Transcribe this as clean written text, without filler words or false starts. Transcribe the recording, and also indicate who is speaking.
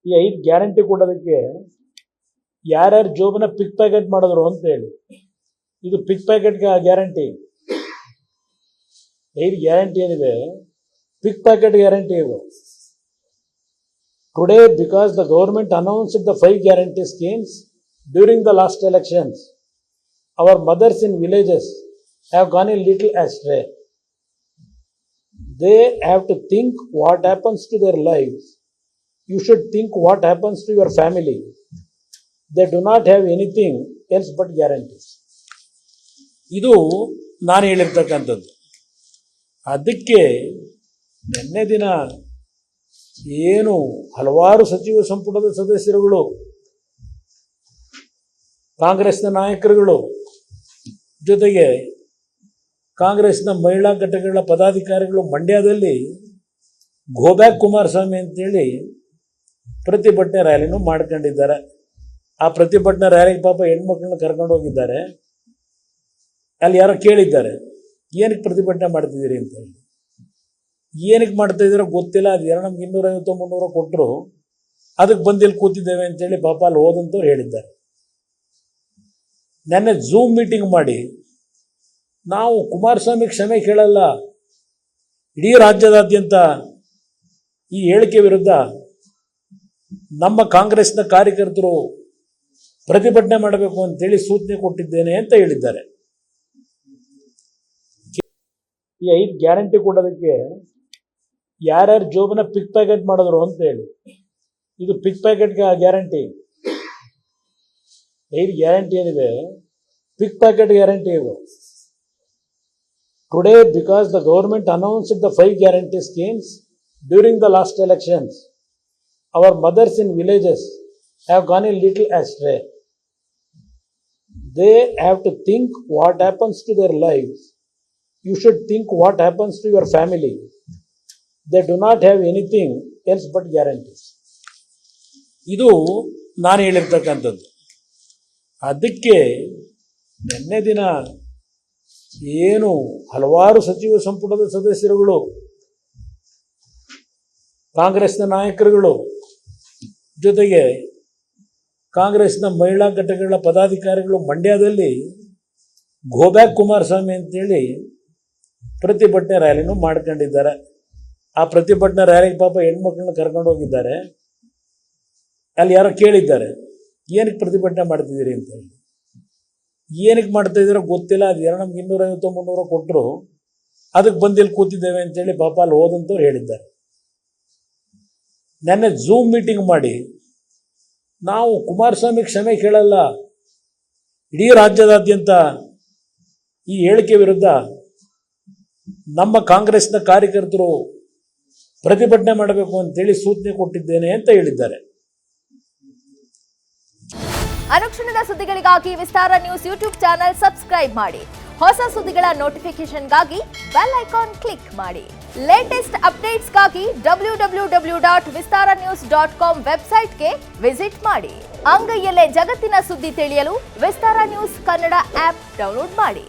Speaker 1: ಈ 5 ಗ್ಯಾರಂಟಿ ಕೊಡೋದಕ್ಕೆ ಯಾರ್ಯಾರು ಜೋಬನ್ನ ಪಿಕ್ ಪ್ಯಾಕೆಟ್ ಮಾಡಿದ್ರು ಅಂತ ಹೇಳಿ. ಇದು ಪಿಕ್ ಪ್ಯಾಕೆಟ್ ಗ್ಯಾರಂಟಿ. 5 ಗ್ಯಾರಂಟಿ ಏನಿದೆ ಪಿಕ್ ಪ್ಯಾಕೆಟ್ ಗ್ಯಾರಂಟಿ ಇದು. Today, because the government announced the 5 guarantee schemes during the last elections, our mothers in villages have gone a little astray. They have to think what happens to their lives. You should think what happens to your family. They do not have anything else but guarantees. ಇದು ನಾನು ಹೇಳಿರ್ತಕ್ಕಂಥದ್ದು. ಅದಕ್ಕೆ ನಿನ್ನೆ ದಿನ ಏನು ಹಲವಾರು ಸಚಿವ ಸಂಪುಟದ ಸದಸ್ಯರುಗಳು, ಕಾಂಗ್ರೆಸ್ನ ನಾಯಕರುಗಳು, ಜೊತೆಗೆ ಕಾಂಗ್ರೆಸ್ನ ಮಹಿಳಾ ಘಟಕಗಳ ಪದಾಧಿಕಾರಿಗಳು ಮಂಡ್ಯದಲ್ಲಿ ಗೋಬ್ಯಾಕ್ ಕುಮಾರಸ್ವಾಮಿ ಅಂತೇಳಿ ಪ್ರತಿಭಟನೆ ರ್ಯಾಲಿನೂ ಮಾಡ್ಕೊಂಡಿದ್ದಾರೆ. ಆ ಪ್ರತಿಭಟನೆ ರ್ಯಾಲಿಗೆ ಪಾಪ ಹೆಣ್ಮಕ್ಳನ್ನ ಕರ್ಕೊಂಡು ಹೋಗಿದ್ದಾರೆ. ಅಲ್ಲಿ ಯಾರೋ ಕೇಳಿದ್ದಾರೆ, ಏನಕ್ಕೆ ಪ್ರತಿಭಟನೆ ಮಾಡ್ತಿದ್ದೀರಿ ಅಂತ ಹೇಳಿ. ಏನಕ್ಕೆ ಮಾಡ್ತಾ ಇದ್ದೀರೋ ಗೊತ್ತಿಲ್ಲ, ಅದು ಯಾರೋ ನಮ್ಗೆ 250-300 ಕೊಟ್ಟರು, ಅದಕ್ಕೆ ಬಂದಿಲ್ಲಿ ಕೂತಿದ್ದೇವೆ ಅಂತೇಳಿ ಪಾಪ ಅಲ್ಲಿ ಹೋದಂಥವ್ರು ಹೇಳಿದ್ದಾರೆ. ನೆನ್ನೆ ಝೂಮ್ ಮೀಟಿಂಗ್ ಮಾಡಿ ನಾವು ಕುಮಾರಸ್ವಾಮಿ ಕ್ಷಮೆ ಕೇಳಲ್ಲ, ಇಡೀ ರಾಜ್ಯದಾದ್ಯಂತ ಈ ಹೇಳಿಕೆ ವಿರುದ್ಧ ನಮ್ಮ ಕಾಂಗ್ರೆಸ್ನ ಕಾರ್ಯಕರ್ತರು ಪ್ರತಿಭಟನೆ ಮಾಡಬೇಕು ಅಂತೇಳಿ ಸೂಚನೆ ಕೊಟ್ಟಿದ್ದೇನೆ ಅಂತ ಹೇಳಿದ್ದಾರೆ. ಈ 5 ಗ್ಯಾರಂಟಿ ಕೊಡೋದಕ್ಕೆ ಯಾರ್ಯಾರು ಜೋಬನ್ನ ಪಿಕ್ ಪ್ಯಾಕೆಟ್ ಮಾಡಿದ್ರು ಅಂತ ಹೇಳಿ. ಇದು ಪಿಕ್ ಪ್ಯಾಕೆಟ್ ಗ್ಯಾರಂಟಿ. 5 ಗ್ಯಾರಂಟಿ ಏನಿದೆ ಪಿಕ್ ಪ್ಯಾಕೆಟ್ ಗ್ಯಾರಂಟಿ ಇದು. Today, because the government announced the 5 guarantee schemes during the last elections, our mothers in villages have gone a little astray. They have to think what happens to their lives. You should think what happens to your family. They do not have anything else but guarantees. ಇದು ನಾನು ಹೇಳಿರ್ತಕ್ಕಂಥದ್ದು. ಅದಕ್ಕೆ ನಿನ್ನೆ ದಿನ ಏನು ಹಲವಾರು ಸಚಿವ ಸಂಪುಟದ ಸದಸ್ಯರುಗಳು, ಕಾಂಗ್ರೆಸ್ನ ನಾಯಕರುಗಳು, ಜೊತೆಗೆ ಕಾಂಗ್ರೆಸ್ನ ಮಹಿಳಾ ಘಟಕಗಳ ಪದಾಧಿಕಾರಿಗಳು ಮಂಡ್ಯದಲ್ಲಿ ಗೋಬ್ಯಾಕ್ ಕುಮಾರಸ್ವಾಮಿ ಅಂತೇಳಿ ಪ್ರತಿಭಟನೆ ರ್ಯಾಲಿನೂ ಮಾಡ್ಕೊಂಡಿದ್ದಾರೆ. ಆ ಪ್ರತಿಭಟನೆ ರ್ಯಾಲಿಗೆ ಪಾಪ ಹೆಣ್ಮಕ್ಳನ್ನ ಕರ್ಕೊಂಡು ಹೋಗಿದ್ದಾರೆ. ಅಲ್ಲಿ ಯಾರೋ ಕೇಳಿದ್ದಾರೆ, ಏನಕ್ಕೆ ಪ್ರತಿಭಟನೆ ಮಾಡ್ತಿದ್ದೀರಿ ಅಂತ ಹೇಳಿ. ಏನಕ್ಕೆ ಮಾಡ್ತಾ ಇದ್ದೀರೋ ಗೊತ್ತಿಲ್ಲ, ಅದು ಯಾರೋ ನಮ್ಗೆ 250-300 ಕೊಟ್ಟರು, ಅದಕ್ಕೆ ಬಂದಿಲ್ಲಿ ಕೂತಿದ್ದೇವೆ ಅಂತೇಳಿ ಪಾಪ ಅಲ್ಲಿ ಹೋದಂಥವ್ರು ಹೇಳಿದ್ದಾರೆ. ನೆನ್ನೆ ಝೂಮ್ ಮೀಟಿಂಗ್ ಮಾಡಿ ನಾವು ಕುಮಾರಸ್ವಾಮಿ ಕ್ಷಮೆ ಕೇಳಲ್ಲ, ಇಡೀ ರಾಜ್ಯದಾದ್ಯಂತ ಈ ಹೇಳಿಕೆ ವಿರುದ್ಧ ನಮ್ಮ ಕಾಂಗ್ರೆಸ್ನ ಕಾರ್ಯಕರ್ತರು ಪ್ರತಿಭಟನೆ ಮಾಡಬೇಕು ಅಂತೇಳಿ ಸೂಚನೆ ಕೊಟ್ಟಿದ್ದೇನೆ ಅಂತ ಹೇಳಿದ್ದಾರೆ.
Speaker 2: ಅನುಕ್ಷಣದ ಸುದ್ದಿಗಳಿಗಾಗಿ ವಿಸ್ತಾರ ನ್ಯೂಸ್ ಯೂಟ್ಯೂಬ್ ಚಾನೆಲ್ ಸಬ್ಸ್ಕ್ರೈಬ್ ಮಾಡಿ. ಹೊಸ ಸುದ್ದಿಗಳ ನೋಟಿಫಿಕೇಶನ್ಗಾಗಿ ಬೆಲ್ ಐಕಾನ್ ಕ್ಲಿಕ್ ಮಾಡಿ. ಲೇಟೆಸ್ಟ್ ಅಪ್ಡೇಟ್ಸ್ಗಾಗಿ www.vistaranews.com ವೆಬ್ಸೈಟ್ಗೆ ವಿಸಿಟ್ ಮಾಡಿ. ಅಂಗೈಯಲ್ಲೇ ಜಗತ್ತಿನ ಸುದ್ದಿ ತಿಳಿಯಲು ವಿಸ್ತಾರ ನ್ಯೂಸ್ ಕನ್ನಡ ಆಪ್ ಡೌನ್ಲೋಡ್ ಮಾಡಿ.